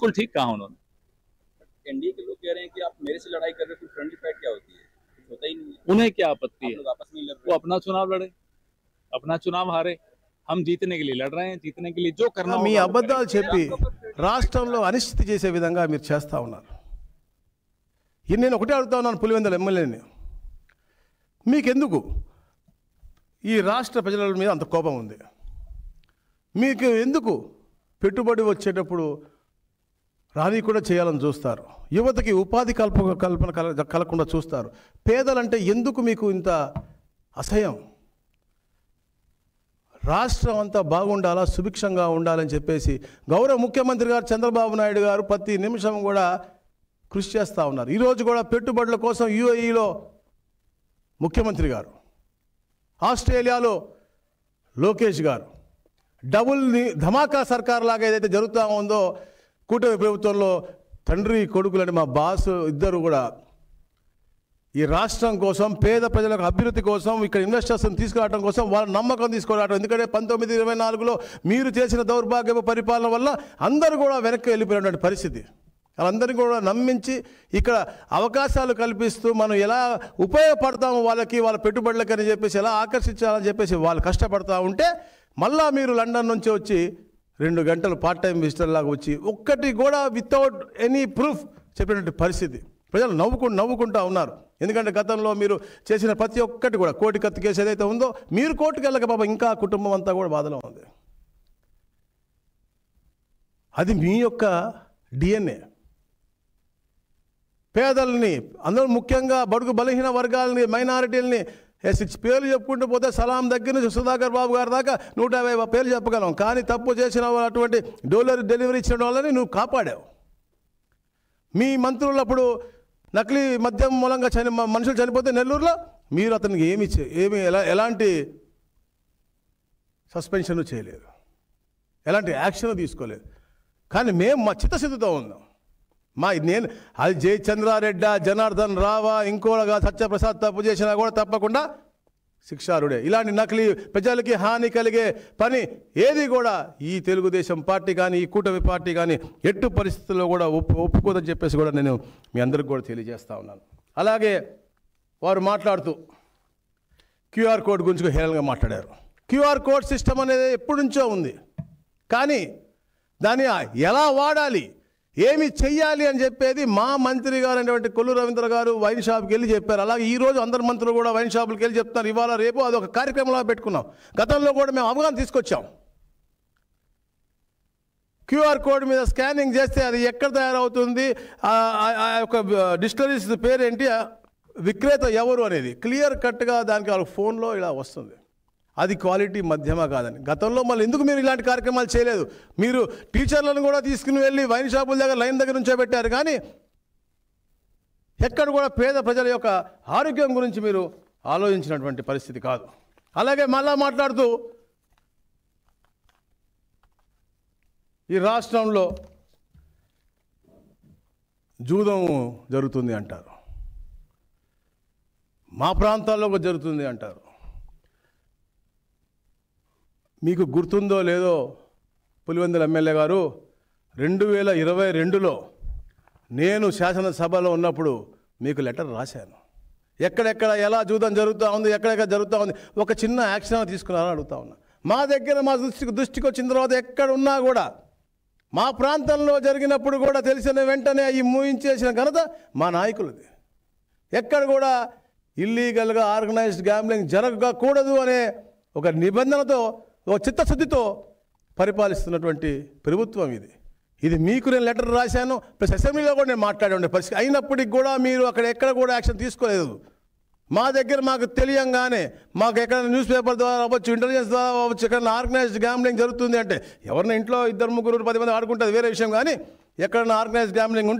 बिल्कुल ठीक कहा उन्होंने। एनडीए के लोग कह रहे हैं कि आप मेरे से लड़ाई कर रहे हो, फ्रेंडली फाइट क्या होती है? कुछ होता ही नहीं है। उन्हें क्या आपत्ति आप है? लोग आपस में लड़ वो रहे अपना चुनाव लड़े, अपना चुनाव हारे। हम जीतने के लिए लड़ रहे हैं, जीतने के लिए जो करना మీ होगा वो అబద్ధాలు करेंगे। చెప్పి రాష్ట్రంలో అనిశ్చితి చేసే విధంగా మీరు చేస్తూ ఉన్నారు. ఇది నేను ఒకటే అడుగుతా ఉన్నాను పులివెందుల ఎమ్మెల్యేని, మీకెందుకు ఈ రాష్ట్ర ప్రజల మీద అంత కోపం ఉంది? మీకు ఎందుకు పెట్టుబడి వచ్చేటప్పుడు రాని కూడా చేయాలని చూస్తారు, యువతకి ఉపాధి కల్పన కలగకుండా చూస్తారు, పేదలంటే ఎందుకు మీకు ఇంత అసహ్యం? రాష్ట్రం అంతా బాగుండాలా, సుభిక్షంగా ఉండాలని చెప్పేసి గౌరవ ముఖ్యమంత్రి గారు చంద్రబాబు నాయుడు గారు ప్రతి నిమిషం కూడా కృషి చేస్తూ ఉన్నారు. ఈరోజు కూడా పెట్టుబడుల కోసం యూఏఈలో ముఖ్యమంత్రి గారు, ఆస్ట్రేలియాలో లోకేష్ గారు, డబుల్ ధమాకా సర్కార్ లాగా ఏదైతే జరుగుతూ ఉందో కూటమి ప్రభుత్వంలో తండ్రి కొడుకులని మా బాస్ ఇద్దరు కూడా ఈ రాష్ట్రం కోసం, పేద ప్రజలకు అభివృద్ధి కోసం, ఇక్కడ ఇన్వెస్టర్స్ని తీసుకురావడం కోసం వాళ్ళ నమ్మకం తీసుకురావడం. ఎందుకంటే 1924లో మీరు చేసిన దౌర్భాగ్యపు పరిపాలన వల్ల అందరూ కూడా వెనక్కి వెళ్ళిపోయినటువంటి పరిస్థితి. వాళ్ళందరినీ కూడా నమ్మించి ఇక్కడ అవకాశాలు కల్పిస్తూ మనం ఎలా ఉపయోగపడతాము వాళ్ళకి, వాళ్ళ పెట్టుబడులకి అని చెప్పేసి ఎలా ఆకర్షించాలని చెప్పేసి వాళ్ళు కష్టపడతా ఉంటే మళ్ళా మీరు లండన్ నుంచి వచ్చి 2 గంటలు పార్ట్ టైం విజిటర్ లాగా వచ్చి ఒక్కటి కూడా వితౌట్ ఎనీ ప్రూఫ్ చెప్పినటువంటి పరిస్థితి. ప్రజలు నవ్వుకుంటూ ఉన్నారు. ఎందుకంటే గతంలో మీరు చేసిన ప్రతి ఒక్కటి కూడా కోటి కత్తి కేసు ఏదైతే ఉందో మీరు కోర్టుకు వెళ్ళక పాపం ఇంకా కుటుంబం అంతా కూడా బాధలో ఉంది. అది మీ యొక్క డిఎన్ఏ. పేదల్ని, అందరూ ముఖ్యంగా బడుగు బలహీన వర్గాలని, మైనారిటీలని పేర్లు చెప్పుకుంటూ పోతే సలాం దగ్గర నుంచి సుధాకర్ బాబు గారి దాకా 150 పేర్లు చెప్పగలం. కానీ తప్పు చేసిన అటువంటి డెలివరీ ఇచ్చిన వాళ్ళని నువ్వు కాపాడావు. మీ మంత్రులు అప్పుడు నకిలీ మద్యం మూలంగా మనుషులు చనిపోతే నెల్లూరులో మీరు అతనికి ఎలాంటి సస్పెన్షన్ చేయలేదు, ఎలాంటి యాక్షన్ తీసుకోలేదు. కానీ మేము మా చిత్తశుద్ధితో ఉన్నాం. నేను అది జయచంద్రారెడ్డి, జనార్దన్ రావా, ఇంకోగా సత్యప్రసాద్ తప్పు చేసినా కూడా తప్పకుండా శిక్షారుడే. ఇలాంటి నకిలీ ప్రజలకి హాని కలిగే పని ఏది కూడా ఈ తెలుగుదేశం పార్టీ కానీ, ఈ కూటమి పార్టీ కానీ ఎట్టు పరిస్థితుల్లో కూడా ఒప్పుకోదని చెప్పేసి కూడా నేను మీ అందరికి కూడా తెలియజేస్తా ఉన్నాను. అలాగే వారు మాట్లాడుతూ క్యూఆర్ కోడ్ గురించి హేళనగా మాట్లాడారు. క్యూఆర్ కోడ్ సిస్టమ్ అనేది ఎప్పటి నుంచో ఉంది, కానీ దాన్ని ఎలా వాడాలి, ఏమి చెయ్యాలి అని చెప్పేది మా మంత్రి గారు అనేటువంటి కొల్లు రవీంద్ర గారు వైన్ షాప్కి వెళ్ళి చెప్పారు. అలాగే ఈరోజు అందరు మంత్రులు కూడా వైన్ షాపులకు వెళ్ళి చెప్తున్నారు. ఇవాళ రేపు అది ఒక కార్యక్రమంలో పెట్టుకున్నాం. గతంలో కూడా మేము అవగాహన తీసుకొచ్చాం. క్యూఆర్ కోడ్ మీద స్కానింగ్ చేస్తే అది ఎక్కడ తయారవుతుంది, ఆ యొక్క డిస్టిలరీస్ పేరేంటి, విక్రేత ఎవరు అనేది క్లియర్ కట్గా దానికి వాళ్ళ ఫోన్లో ఇలా వస్తుంది. అది క్వాలిటీ మధ్యమా కాదని. గతంలో మళ్ళీ ఎందుకు మీరు ఇలాంటి కార్యక్రమాలు చేయలేదు? మీరు టీచర్లను కూడా తీసుకుని వెళ్ళి వైన్ షాపుల దగ్గర లైన్ దగ్గర నుంచో పెట్టారు, కానీ ఎక్కడ కూడా పేద ప్రజల యొక్క ఆరోగ్యం గురించి మీరు ఆలోచించినటువంటి పరిస్థితి కాదు. అలాగే మళ్ళా మాట్లాడుతూ ఈ రాష్ట్రంలో జూదం జరుగుతుంది అంటారు, మా ప్రాంతాల్లో కూడా జరుగుతుంది అంటారు. మీకు గుర్తుందో లేదో పులివెందుల ఎమ్మెల్యే గారు 2022లో నేను శాసనసభలో ఉన్నప్పుడు మీకు లెటర్ రాశాను. ఎక్కడెక్కడ ఎలా జూదం జరుగుతూ ఉంది, ఎక్కడెక్కడ జరుగుతూ ఉంది, ఒక చిన్న యాక్షన్ తీసుకున్నారని అడుగుతా ఉన్నా. మా దగ్గర మా దృష్టికి వచ్చిన తర్వాత ఎక్కడ ఉన్నా కూడా మా ప్రాంతంలో జరిగినప్పుడు కూడా తెలిసిన వెంటనే ఈ మూయించేసిన ఘనత మా నాయకులది. ఎక్కడ కూడా ఇల్లీగల్గా ఆర్గనైజ్డ్ గ్యాంబ్లింగ్ జరగకూడదు అనే ఒక నిబంధనతో, ఒక చిత్తశుద్ధితో పరిపాలిస్తున్నటువంటి ప్రభుత్వం ఇది. ఇది మీకు నేను లెటర్ రాశాను, ప్లస్ అసెంబ్లీలో కూడా నేను మాట్లాడే పరిస్థితి అయినప్పటికీ కూడా మీరు అక్కడ ఎక్కడ కూడా యాక్షన్ తీసుకోలేదు. మా దగ్గర మాకు తెలియంగానే, మాకు ఎక్కడ న్యూస్ పేపర్ ద్వారా అవ్వచ్చు, ఇంటెలిజెన్స్ ద్వారా అవ్వచ్చు, ఎక్కడ ఆర్గనైజ్డ్ గ్యాంబ్లింగ్ జరుగుతుంది అంటే ఎవరిన ఇంట్లో 2, 3, 10 మంది ఆడుకుంటుంది వేరే విషయం, కానీ ఎక్కడన్నా ఆర్గనైజ్డ్ గ్యాంబ్లింగ్